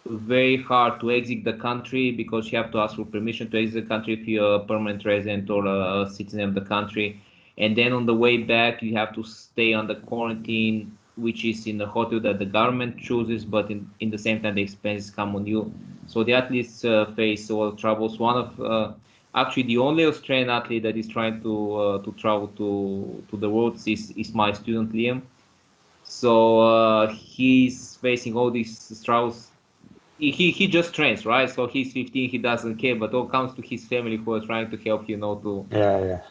Speaker 1: very hard to exit the country because you have to ask for permission to exit the country if you're a permanent resident or a citizen of the country. And then on the way back, you have to stay under quarantine, which is in the hotel that the government chooses, but in the same time, the expenses come on you. So the athletes face a lot of troubles. One of actually the only Australian athlete that is trying to travel to the worlds is my student Liam. So he's facing all these struggles. He just trains, right? So he's 15, he doesn't care, but all comes to his family who are trying to help, to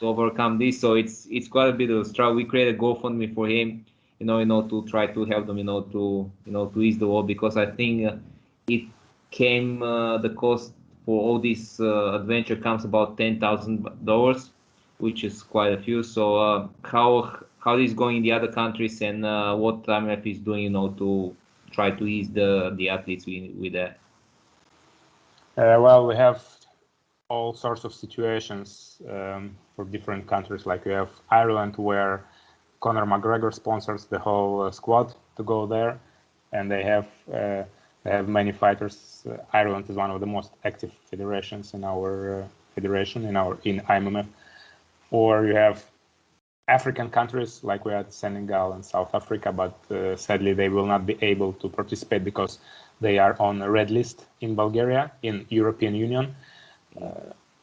Speaker 1: overcome this. So it's quite a bit of a struggle. We created a GoFundMe for him, to try to help them, to ease the load, because I think it came the cost for all this adventure comes about $10,000, which is quite a few. So how is going in the other countries, and what IMF is doing, to try to ease the athletes with that?
Speaker 3: Well, we have all sorts of situations for different countries. Like we have Ireland, where Conor McGregor sponsors the whole squad to go there, and they have many fighters. Ireland is one of the most active federations in our federation in IMMAF. Or you have African countries, like we had Senegal and South Africa, but sadly they will not be able to participate because they are on a red list in Bulgaria, in European Union.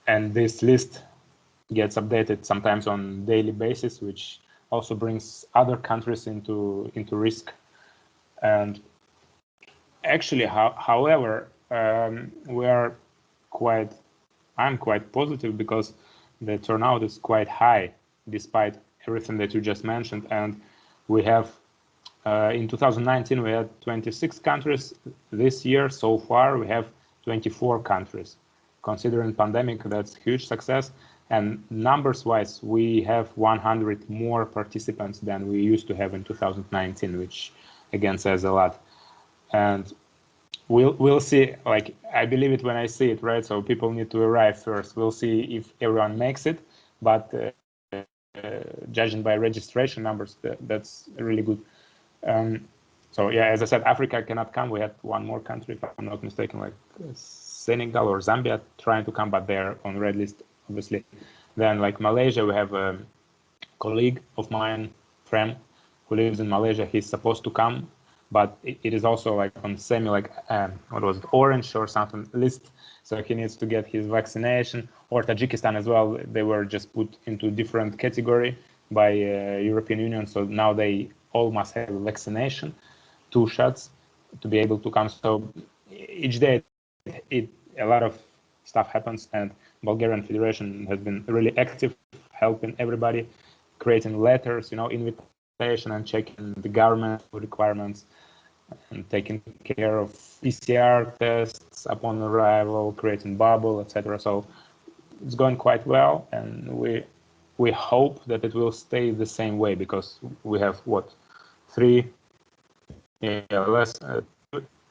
Speaker 3: And this list gets updated sometimes on daily basis, which also brings other countries into risk. And actually, however, I'm quite positive because the turnout is quite high, despite everything that you just mentioned. And we have, in 2019, we had 26 countries. This year, so far, we have 24 countries. Considering pandemic, that's huge success. And numbers-wise, we have 100 more participants than we used to have in 2019, which again says a lot. And we'll see. Like, I believe it when I see it, right? So people need to arrive first. We'll see if everyone makes it, but judging by registration numbers, that's really good. So yeah, as I said, Africa cannot come. We had one more country, if I'm not mistaken, like Senegal or Zambia trying to come, but they're on red list, obviously. Then like Malaysia, we have a colleague of mine, friend, who lives in Malaysia. He's supposed to come, but it is also like on semi, like what was it, orange or something list. So he needs to get his vaccination. Or Tajikistan as well. They were just put into different category by European Union. So now they all must have vaccination. 2 shots to be able to come. So each day, a lot of stuff happens, and Bulgarian Federation has been really active, helping everybody, creating letters, invitation, and checking the government requirements, and taking care of PCR tests upon arrival, creating bubble, etc. So it's going quite well, and we hope that it will stay the same way, because we have less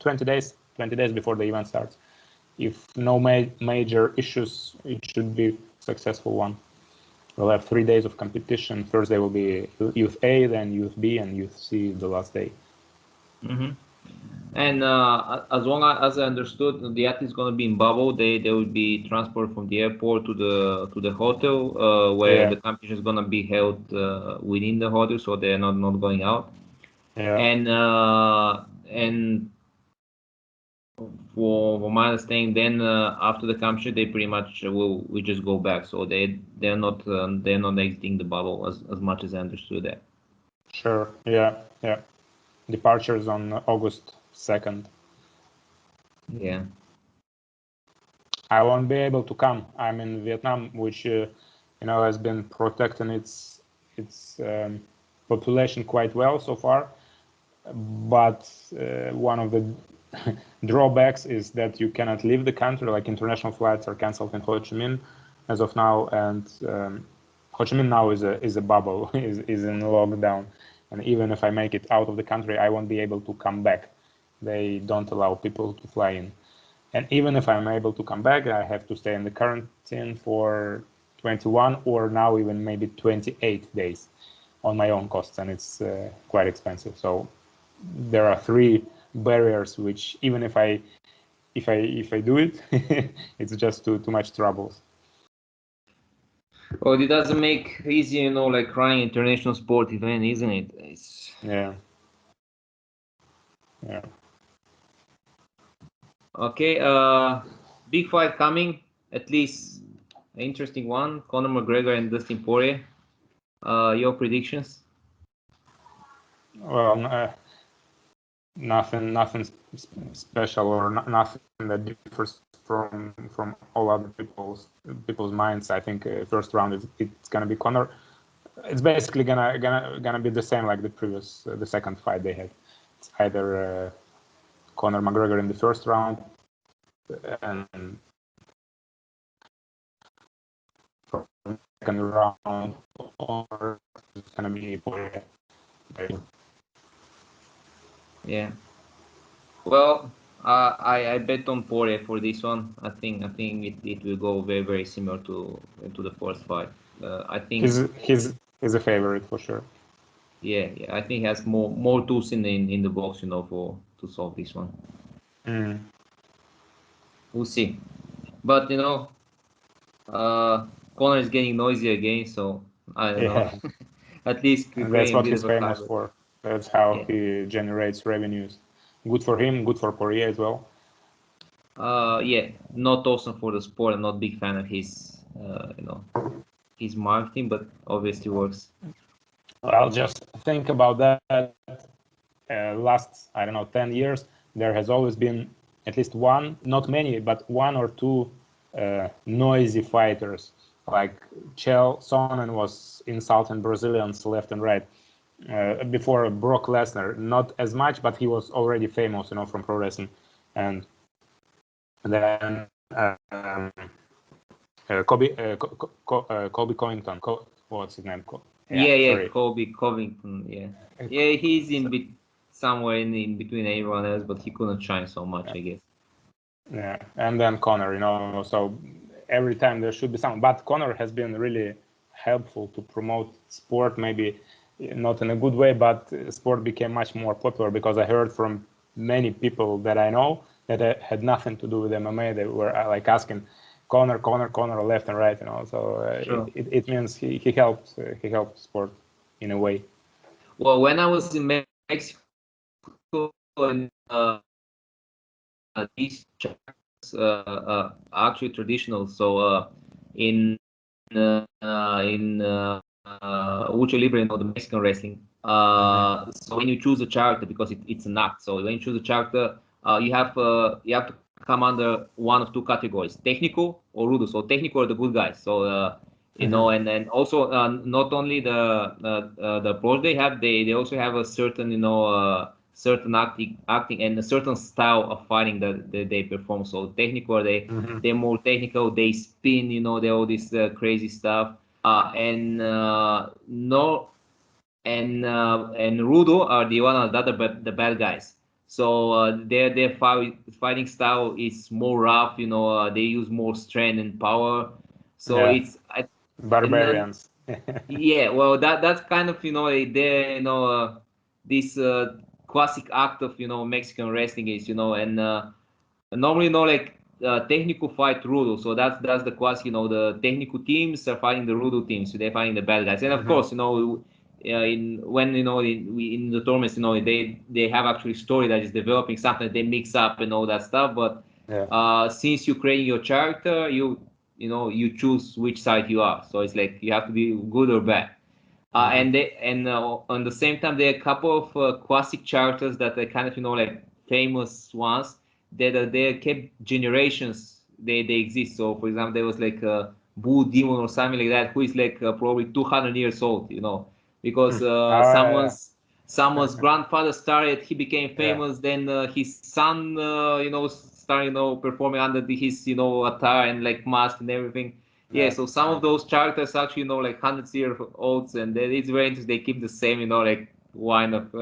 Speaker 3: 20 days before the event starts. If no major issues, it should be a successful one. We'll have 3 days of competition. First day will be Youth A, then Youth B, and Youth C the last day.
Speaker 1: Mm-hmm. And as long as I understood, the athletes going to be in bubble. They will be transported from the airport to the hotel, where the competition is going to be held within the hotel, so they're not going out.
Speaker 3: Yeah.
Speaker 1: And for my understanding, then after the competition, they pretty much will just go back. So they're not exiting the bubble as much as I understood that.
Speaker 3: Sure. Yeah. Departures on August 2nd.
Speaker 1: Yeah.
Speaker 3: I won't be able to come. I'm in Vietnam, which has been protecting its population quite well so far. But one of the drawbacks is that you cannot leave the country. Like, international flights are canceled in Ho Chi Minh as of now, and Ho Chi Minh now is a bubble, is in lockdown. And even if I make it out of the country, I won't be able to come back. They don't allow people to fly in. And even if I'm able to come back, I have to stay in the quarantine for 21 or now even maybe 28 days on my own costs, and it's quite expensive. So there are 3 barriers which, even if I do it, it's just too much troubles.
Speaker 1: Well, it doesn't make easy, like running international sport event, isn't it?
Speaker 3: Yeah.
Speaker 1: Okay, big fight coming, at least an interesting one. Conor McGregor and Dustin Poirier. Your predictions?
Speaker 3: Well, nothing special, or nothing that differs from all other people's minds. I think first round it's gonna be Conor. It's basically gonna be the same like the second fight they had. It's either Conor McGregor in the first round, and from the second round, or it's gonna be Poirier.
Speaker 1: Yeah. Well, I bet on Poirier for this one. I think it will go very, very similar to the first fight. I think
Speaker 3: he's a favorite for sure.
Speaker 1: Yeah. I think he has more tools in the box, to solve this one. We'll see. But Conor is getting noisy again, so I don't know. At least
Speaker 3: And that's
Speaker 1: creating a
Speaker 3: what
Speaker 1: bit
Speaker 3: he's
Speaker 1: of a
Speaker 3: famous
Speaker 1: habit.
Speaker 3: for. That's how he generates revenues. Good for him, good for Poirier as well.
Speaker 1: Yeah, not awesome for the sport. I'm not a big fan of his his marketing, but obviously works.
Speaker 3: Well, just think about that. Last, I don't know, 10 years, there has always been at least one, not many, but 1 or 2 noisy fighters. Like Chael Sonnen was insulting Brazilians left and right. Before Brock Lesnar, not as much, but he was already famous, from pro wrestling. And then Colby Covington. What's his name?
Speaker 1: Yeah, Colby Covington. Yeah, he's somewhere in between everyone else, but he couldn't shine so much, I guess.
Speaker 3: Yeah, and then Conor, so every time there should be someone. But Conor has been really helpful to promote sport, maybe not in a good way, but sport became much more popular, because I heard from many people that I know that had nothing to do with MMA. They were like asking Conor left and right, So
Speaker 1: Sure.
Speaker 3: it means he helped sport in a way.
Speaker 1: Well, when I was in Mexico, and these chants actually traditional. So in lucha libre, the Mexican wrestling. So when you choose a character, because it's an act, so when you choose a character, you have to come under one of two categories: technical or rudo. So technical are the good guys. So and then also not only the approach they have, they also have a certain certain acting and a certain style of fighting that they perform. So technical, they're more technical. They spin, they all this crazy stuff. And no, and Rudo are the one or the other, but the bad guys. So their fighting style is more rough. They use more strength and power. So it's
Speaker 3: barbarians.
Speaker 1: yeah, well, that's kind of this classic act of Mexican wrestling is and normally like technical fight Rudo. So that's the classic. The technical teams are fighting the Rudo teams. So they're fighting the bad guys, and of course in the tournaments they have actually story that is developing something that they mix up and all that stuff. But since you're creating your character, you choose which side you are. So it's like you have to be good or bad. And on the same time, there are a couple of classic characters that are kind of like famous ones that they kept generations. They exist. So for example, there was like a Bull Demon or something like that, who is like probably 200 years old. Because someone's grandfather started, he became famous. Then his son started performing under his attire and like mask and everything. So some of those characters actually like hundreds years olds, and it's very interesting. They keep the same like line of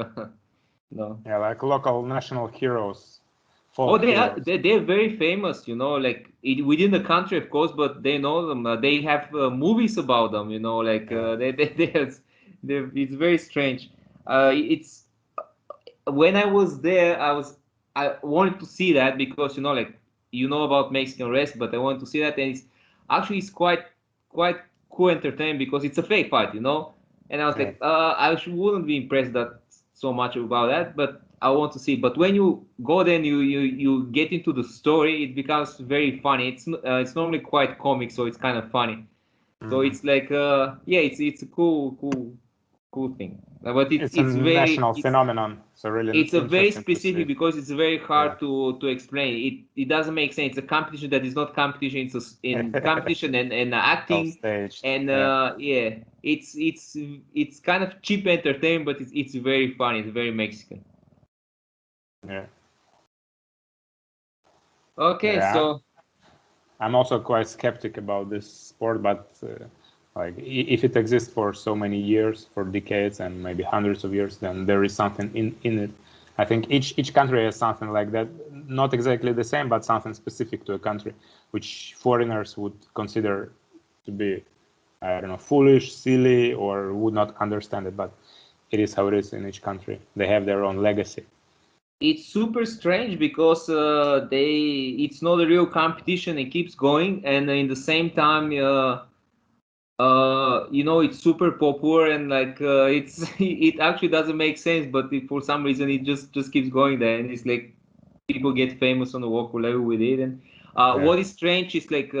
Speaker 3: like local national heroes.
Speaker 1: They're very famous, like within the country, of course, but they know them. They have movies about them, it's very strange. It's when I was there, I wanted to see that because like about Mexican wrestling, but I wanted to see that, and it's quite cool, entertaining because it's a fake fight, and I was like, I wouldn't be impressed that so much about that, but I want to see. But when you go there and you get into the story, it becomes very funny. It's normally quite comic, so it's kind of funny. So it's like it's a cool thing. But
Speaker 3: it's a national phenomenon. So really,
Speaker 1: it's a very specific because it's very hard to explain. It doesn't make sense. It's a competition that is not competition. It's in competition and acting and it's kind of cheap entertainment, but it's very funny. It's very Mexican. Okay, so
Speaker 3: I'm also quite skeptic about this sport, but like if it exists for so many years, for decades and maybe hundreds of years, then there is something in it. I think each country has something like that, not exactly the same, but something specific to a country, which foreigners would consider to be, I don't know, foolish, silly, or would not understand it. But it is how it is in each country. They have their own legacy.
Speaker 1: It's super strange because it's not a real competition. It keeps going, and in the same time, it's super popular, and like it actually doesn't make sense, but for some reason it just keeps going there, and it's like people get famous on the local level with it. And what is strange is like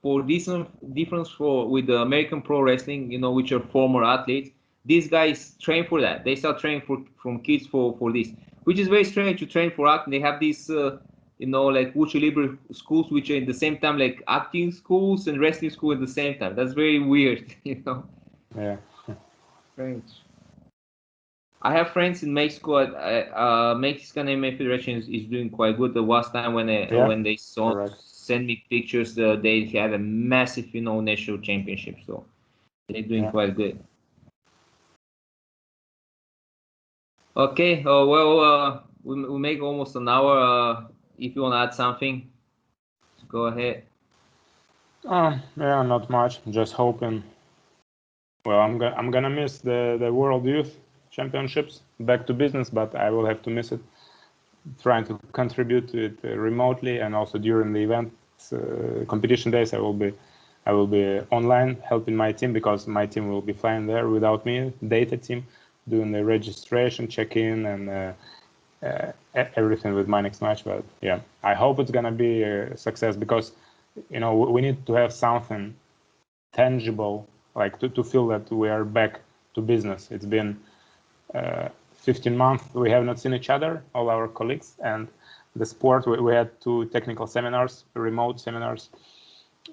Speaker 1: for difference with the American pro wrestling, which are former athletes, these guys train for that. They start training from kids for this, which is very strange to train for acting. They have these like lucha libre schools, which are in the same time like acting schools and wrestling school at the same time. That's very weird,
Speaker 3: Yeah.
Speaker 1: Strange. I have friends in Mexico. Mexican MMA Federation is doing quite good. The last time when they send me pictures, they have a massive national championship. So they're doing quite good. Okay. We make almost an hour. If you want to add something, go ahead.
Speaker 3: Not much. Just hoping. Well, I'm gonna miss the World Youth Championships. Back to business, but I will have to miss it. Trying to contribute to it remotely, and also during the event competition days, I will be online helping my team, because my team will be flying there without me. Data team doing the registration, check-in, and everything with my next match. But yeah, I hope it's gonna be a success, because we need to have something tangible like to feel that we are back to business. It's been 15 months we have not seen each other, all our colleagues, and the sport, we had 2 technical seminars, remote seminars.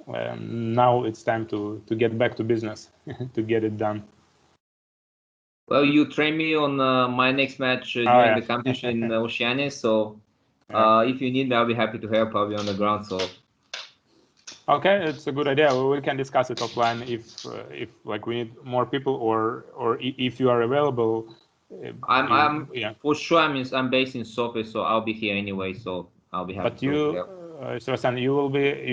Speaker 3: Now it's time to get back to business, to get it done.
Speaker 1: Well, you train me on my next match during the competition in Oceania, so if you need me, I'll be happy to help. I'll be on the ground, so.
Speaker 3: Okay, it's a good idea. We can discuss it offline if like we need more people, or if you are available.
Speaker 1: I'm for sure. I'm based in Sofia, so I'll be here anyway. So I'll be happy.
Speaker 3: But Sebastian, you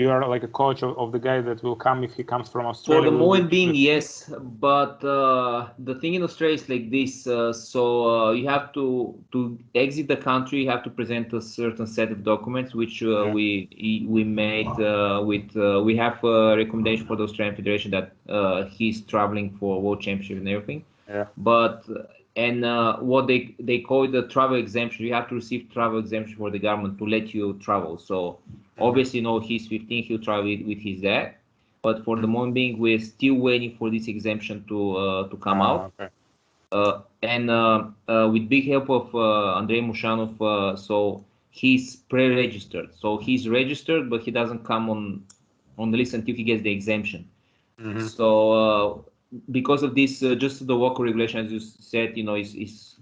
Speaker 3: are like a coach of the guy that will come if he comes from Australia.
Speaker 1: For the moment being, yes. But the thing in Australia is like this. So you have to exit the country. You have to present a certain set of documents, which we made with. We have a recommendation for the Australian Federation that he's traveling for World Championship and everything.
Speaker 3: Yeah.
Speaker 1: But what they call it the travel exemption. You have to receive travel exemption for the government to let you travel. So obviously, he's 15. He'll travel with his dad. But for the moment being, we're still waiting for this exemption to come out.
Speaker 3: Okay.
Speaker 1: With big help of Andrei Mushanov, so he's pre-registered. So he's registered, but he doesn't come on the list until he gets the exemption. So because of this, just the local regulation, as you said, is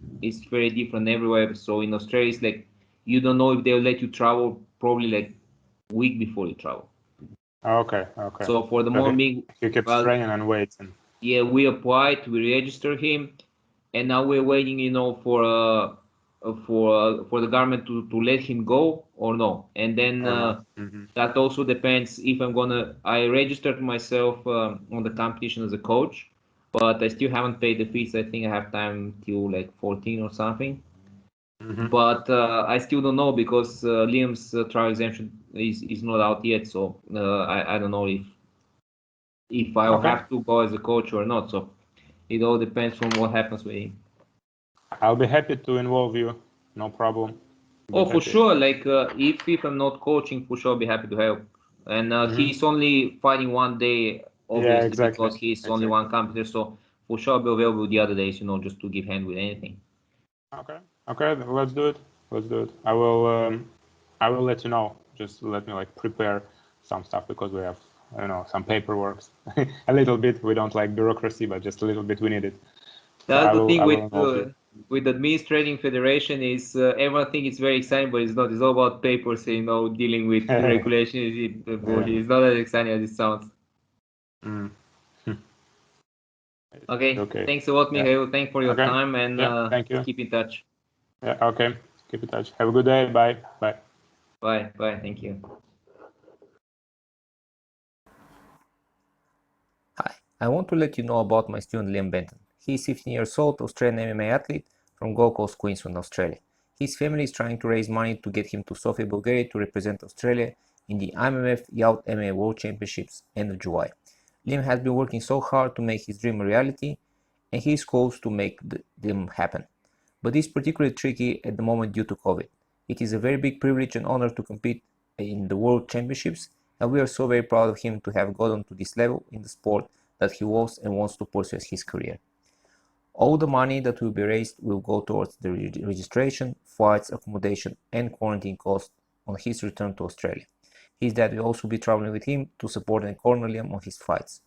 Speaker 1: very different everywhere. So in Australia, it's like you don't know if they'll let you travel probably like a week before you travel.
Speaker 3: Okay.
Speaker 1: So for the moment being,
Speaker 3: he keeps training and waiting.
Speaker 1: Yeah, we applied, we registered him, and now we're waiting, for the government to let him go or no. And then that also depends if I registered myself on the competition as a coach, but I still haven't paid the fees. I think I have time till like 14 or something. But I still don't know because Liam's travel exemption is not out yet. So I don't know if I'll have to go as a coach or not. So it all depends from what happens with him.
Speaker 3: I'll be happy to involve you. No problem.
Speaker 1: For sure. Like if I'm not coaching, for sure I'll be happy to help. And he's only fighting one day, obviously, because he's only one competitor. So for sure I'll be available the other days, just to give hand with anything.
Speaker 3: Okay, let's do it. I will let you know. Just let me like prepare some stuff because we have, some paperwork. A little bit. We don't like bureaucracy, but just a little bit we need it.
Speaker 1: That's the thing with administrating federation is everyone thinks it's very exciting, but it's not. It's all about papers, dealing with regulations. It's not as exciting as it sounds. Okay. Thanks a lot, Mikhail. Thanks for your time, and
Speaker 3: thank you.
Speaker 1: Keep in touch.
Speaker 3: Yeah, okay. Keep in touch. Have a good day. Bye.
Speaker 1: Bye. Thank you. Hi. I want to let you know about my student Liam Benton. He is 15 years old, Australian MMA athlete from Gold Coast, Queensland, Australia. His family is trying to raise money to get him to Sofia, Bulgaria to represent Australia in the IMMAF Youth MMA World Championships end of July. Liam has been working so hard to make his dream a reality, and he is close to make them happen. But it's particularly tricky at the moment due to COVID. It is a very big privilege and honor to compete in the World Championships, and we are so very proud of him to have gotten to this level in the sport that he loves and wants to pursue his career. All the money that will be raised will go towards the registration, flights, accommodation, and quarantine costs on his return to Australia. His dad will also be traveling with him to support and corner Liam on his fights.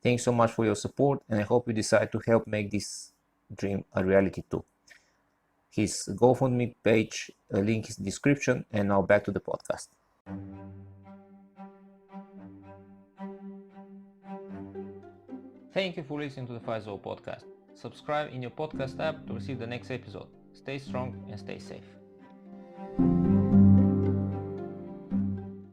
Speaker 1: Thanks so much for your support, and I hope you decide to help make this dream a reality too. His GoFundMe page link is in the description, and now back to the podcast. Thank you for listening to the FightZone podcast. Subscribe in your podcast app to receive the next episode. Stay strong and stay safe.